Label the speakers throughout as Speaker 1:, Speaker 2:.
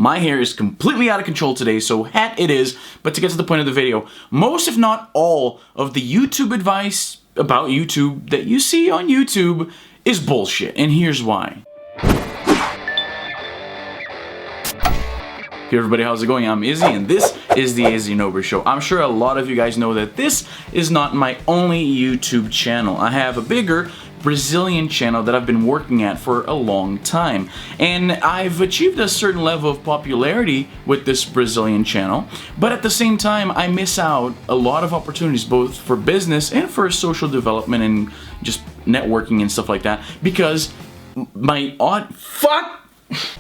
Speaker 1: My hair is completely out of control today, so hat it is, but to get to the point of the video, most if not all of the YouTube advice about YouTube that you see on YouTube is bullshit, and here's why. Hey everybody, how's it going? I'm Izzy, and this is the Izzy Nober Show. I'm sure a lot of you guys know that this is not my only YouTube channel. I have a bigger Brazilian channel that I've been working at for a long time, and I've achieved a certain level of popularity with this Brazilian channel, but at the same time I miss out a lot of opportunities both for business and for social development and just networking and stuff like that because my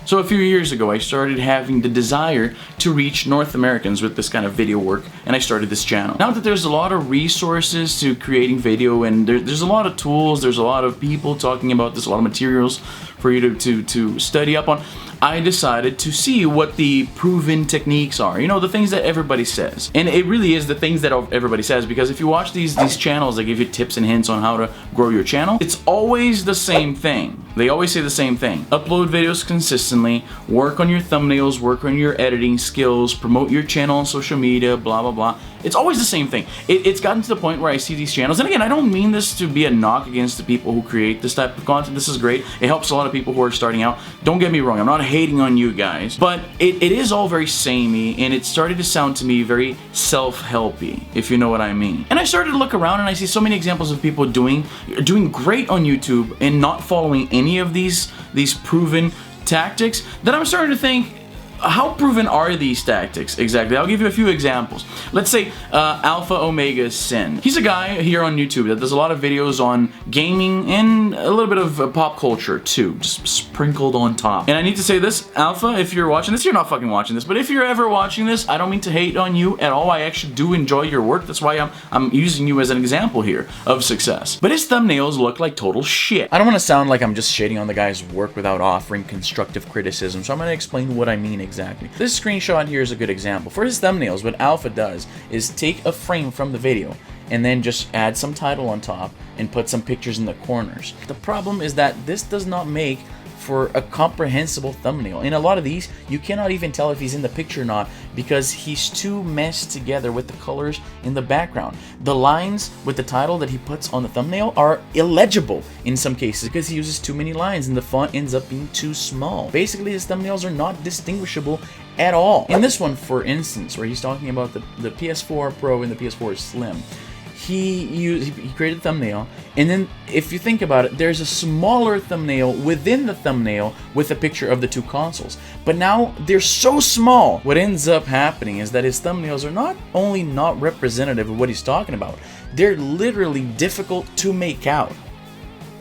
Speaker 1: So a few years ago I started having the desire to reach North Americans with this kind of video work, and I started this channel. Now that there's a lot of resources to creating video, and there's a lot of tools, there's a lot of people talking about this, a lot of materials for you to study up on, I decided to see what the proven techniques are. You know, the things that everybody says. And it really is the things that everybody says, because if you watch these channels that give you tips and hints on how to grow your channel, it's always the same thing. They always say the same thing. Upload videos consistently, work on your thumbnails, work on your editing skills, promote your channel on social media, blah, blah, blah. It's always the same thing. It's gotten to the point where I see these channels, and again, I don't mean this to be a knock against the people who create this type of content. This is great. It helps a lot of people who are starting out. Don't get me wrong, I'm not hating on you guys, but it is all very samey, and it started to sound to me very self-helpy, if you know what I mean. And I started to look around, and I see so many examples of people doing great on YouTube and not following any of these proven tactics that I'm starting to think, how proven are these tactics exactly? I'll give you a few examples. Let's say Alpha Omega Sin. He's a guy here on YouTube that does a lot of videos on gaming and a little bit of pop culture too, just sprinkled on top. And I need to say this, Alpha, if you're watching this, you're not fucking watching this, but if you're ever watching this, I don't mean to hate on you at all. I actually do enjoy your work. That's why I'm using you as an example here of success. But his thumbnails look like total shit. I don't want to sound like I'm just shitting on the guy's work without offering constructive criticism, so I'm going to explain what I mean exactly. This screenshot here is a good example. For his thumbnails, what Alpha does is take a frame from the video and then just add some title on top and put some pictures in the corners. The problem is that this does not make for a comprehensible thumbnail. In a lot of these, you cannot even tell if he's in the picture or not because he's too messed together with the colors in the background. The lines with the title that he puts on the thumbnail are illegible in some cases because he uses too many lines and the font ends up being too small. Basically, his thumbnails are not distinguishable at all. In this one, for instance, where he's talking about the PS4 Pro and the PS4 Slim, he created a thumbnail, and then if you think about it, there's a smaller thumbnail within the thumbnail with a picture of the two consoles. But now they're so small, what ends up happening is that his thumbnails are not only not representative of what he's talking about, they're literally difficult to make out.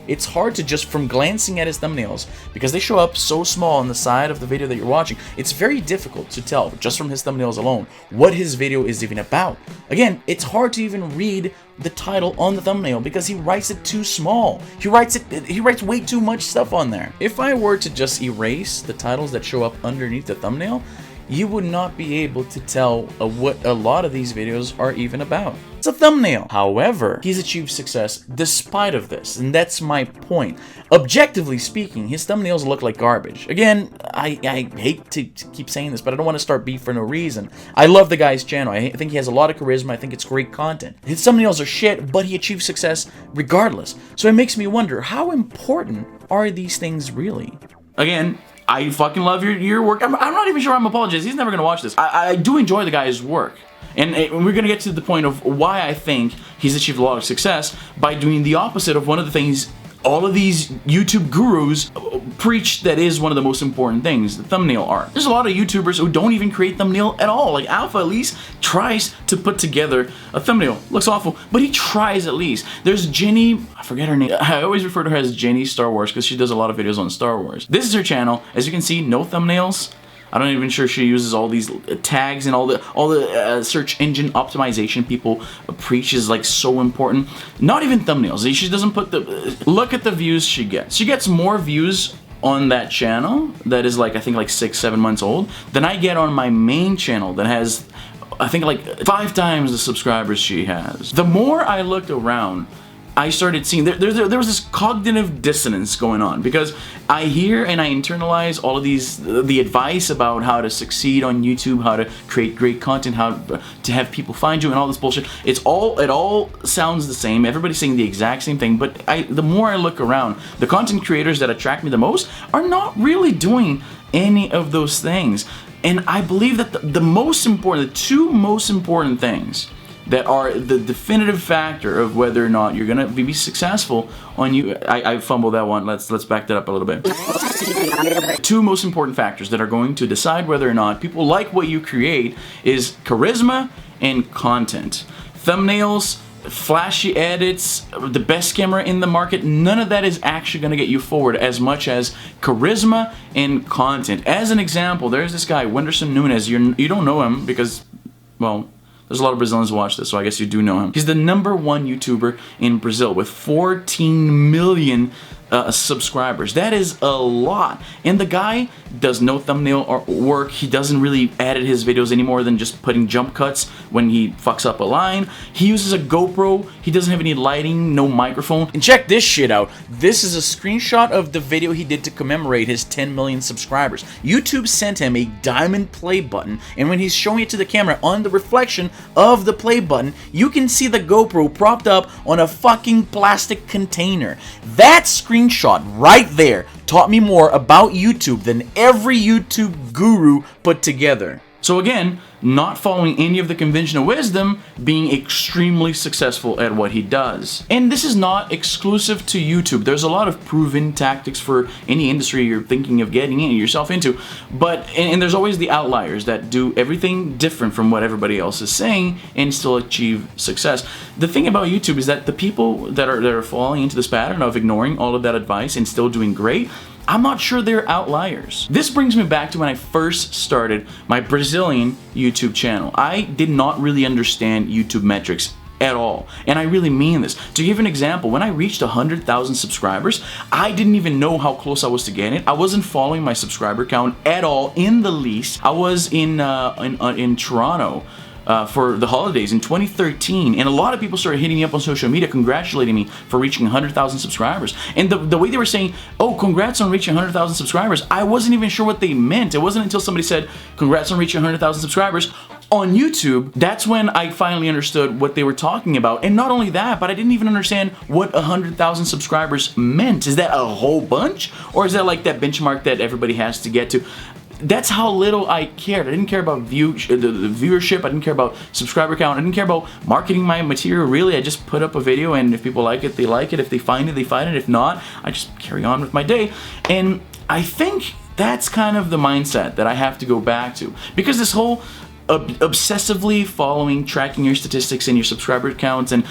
Speaker 1: It's hard to just, from glancing at his thumbnails, because they show up so small on the side of the video that you're watching, it's very difficult to tell, just from his thumbnails alone, what his video is even about. Again, it's hard to even read the title on the thumbnail because he writes it too small. He writes way too much stuff on there. If I were to just erase the titles that show up underneath the thumbnail, you would not be able to tell what a lot of these videos are even about. It's a thumbnail. However, he's achieved success despite of this, and that's my point. Objectively speaking, his thumbnails look like garbage. Again, I hate to keep saying this, but I don't want to start beef for no reason. I love the guy's channel. I think he has a lot of charisma. I think it's great content. His thumbnails are shit, but he achieved success regardless. So it makes me wonder, how important are these things really? Again, I fucking love your work. I'm not even sure I'm apologizing. He's never going to watch this. I do enjoy the guy's work. And we're going to get to the point of why I think he's achieved a lot of success by doing the opposite of one of the things all of these YouTube gurus preach that is one of the most important things, the thumbnail art. There's a lot of YouTubers who don't even create thumbnail at all. Like Alpha at least tries to put together a thumbnail. Looks awful, but he tries at least. There's Jenny, I forget her name. I always refer to her as Jenny Star Wars because she does a lot of videos on Star Wars. This is her channel. As you can see, no thumbnails. I'm not even sure she uses all these tags and all the search engine optimization people preach is like so important. Not even thumbnails. She doesn't put the... Look at the views she gets. She gets more views on that channel that is like, I think like 6-7 months old than I get on my main channel that has, I think like 5 times the subscribers she has. The more I looked around I started seeing there was this cognitive dissonance going on, because I hear and I internalize all of the advice about how to succeed on YouTube, how to create great content, how to have people find you, and all this bullshit. It all sounds the same. Everybody's saying the exact same thing, but the more I look around, the content creators that attract me the most are not really doing any of those things. And I believe that the two most important things that are the definitive factor of whether or not you're gonna be successful on you. I fumbled that one. Let's back that up a little bit. Two most important factors that are going to decide whether or not people like what you create is charisma and content. Thumbnails, flashy edits, the best camera in the market, none of that is actually going to get you forward as much as charisma and content. As an example, there's this guy, Whindersson Nunes. You don't know him because, well, there's a lot of Brazilians who watch this, so I guess you do know him. He's the #1 YouTuber in Brazil with 14 million subscribers. That is a lot. And the guy does no thumbnail or work. He doesn't really edit his videos any more than just putting jump cuts when he fucks up a line. He uses a GoPro. He doesn't have any lighting, no microphone. And check this shit out. This is a screenshot of the video he did to commemorate his 10 million subscribers. YouTube sent him a diamond play button, and when he's showing it to the camera on the reflection of the play button, you can see the GoPro propped up on a fucking plastic container. That screenshot right there taught me more about YouTube than every YouTube guru put together. So again, not following any of the conventional wisdom, being extremely successful at what he does. And this is not exclusive to YouTube. There's a lot of proven tactics for any industry you're thinking of getting yourself into, but and there's always the outliers that do everything different from what everybody else is saying and still achieve success. The thing about YouTube is that the people that are falling into this pattern of ignoring all of that advice and still doing great, I'm not sure they're outliers. This brings me back to when I first started my Brazilian YouTube channel. I did not really understand YouTube metrics at all, and I really mean this. To give an example, when I reached 100,000 subscribers, I didn't even know how close I was to getting it. I wasn't following my subscriber count at all in the least. I was in Toronto for the holidays in 2013, and a lot of people started hitting me up on social media congratulating me for reaching 100,000 subscribers. And the way they were saying, oh, congrats on reaching 100,000 subscribers, I wasn't even sure what they meant. It wasn't until somebody said, congrats on reaching 100,000 subscribers on YouTube, that's when I finally understood what they were talking about. And not only that, but I didn't even understand what 100,000 subscribers meant. Is that a whole bunch? Or is that like that benchmark that everybody has to get to? That's how little I cared. I didn't care about the viewership. I didn't care about subscriber count. I didn't care about marketing my material, really. I just put up a video, and if people like it, they like it. If they find it, they find it. If not, I just carry on with my day. And I think that's kind of the mindset that I have to go back to. Because this whole obsessively following, tracking your statistics and your subscriber counts and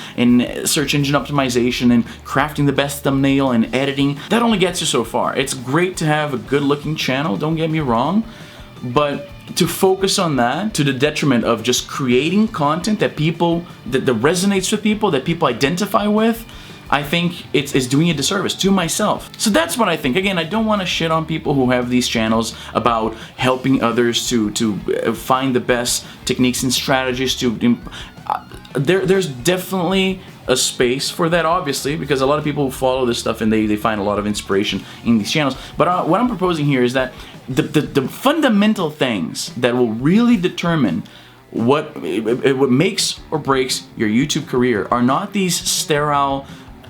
Speaker 1: search engine optimization and crafting the best thumbnail and editing, that only gets you so far. It's great to have a good looking channel, don't get me wrong, but to focus on that to the detriment of just creating content that resonates with people, that people identify with, I think it's doing a disservice to myself. So that's what I think. Again, I don't want to shit on people who have these channels about helping others to find the best techniques and strategies to... There's definitely a space for that, obviously, because a lot of people follow this stuff and they find a lot of inspiration in these channels. But what I'm proposing here is that the fundamental things that will really determine what makes or breaks your YouTube career are not these sterile,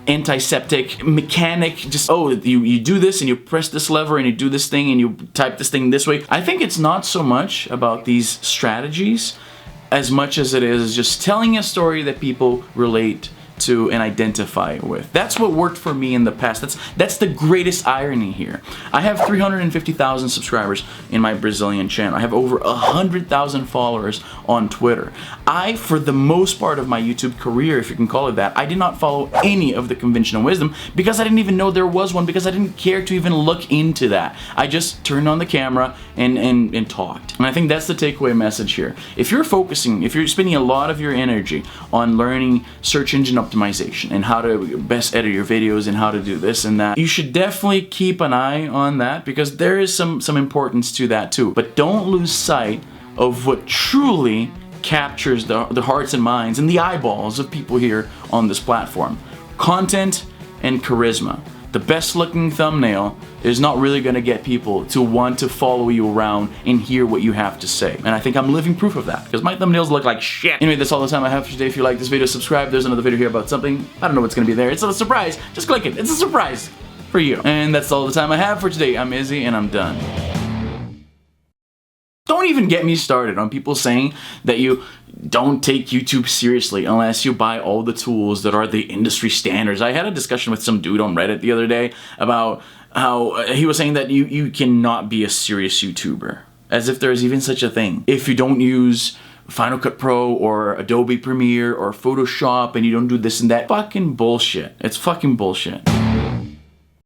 Speaker 1: antiseptic, mechanic, just, oh, you do this and you press this lever and you do this thing and you type this thing this way. I think it's not so much about these strategies as much as it is just telling a story that people relate to and identify with. That's what worked for me in the past. That's the greatest irony here. I have 350,000 subscribers in my Brazilian channel. I have over 100,000 followers on Twitter. For the most part of my YouTube career, if you can call it that, I did not follow any of the conventional wisdom because I didn't even know there was one, because I didn't care to even look into that. I just turned on the camera and talked. And I think that's the takeaway message here. If you're spending a lot of your energy on learning search engine optimization and how to best edit your videos and how to do this and that, you should definitely keep an eye on that, because there is some importance to that too. But don't lose sight of what truly captures the hearts and minds and the eyeballs of people here on this platform. content and charisma. The best looking thumbnail is not really gonna get people to want to follow you around and hear what you have to say. And I think I'm living proof of that, because my thumbnails look like shit. Anyway, that's all the time I have for today. If you like this video, subscribe. There's another video here about something. I don't know what's gonna be there. It's a surprise. Just click it. It's a surprise for you. And that's all the time I have for today. I'm Izzy, and I'm done. Don't even get me started on people saying that you don't take YouTube seriously unless you buy all the tools that are the industry standards. I had a discussion with some dude on Reddit the other day about how he was saying that you cannot be a serious YouTuber, as if there's even such a thing. If you don't use Final Cut Pro or Adobe Premiere or Photoshop and you don't do this and that, fucking bullshit. It's fucking bullshit.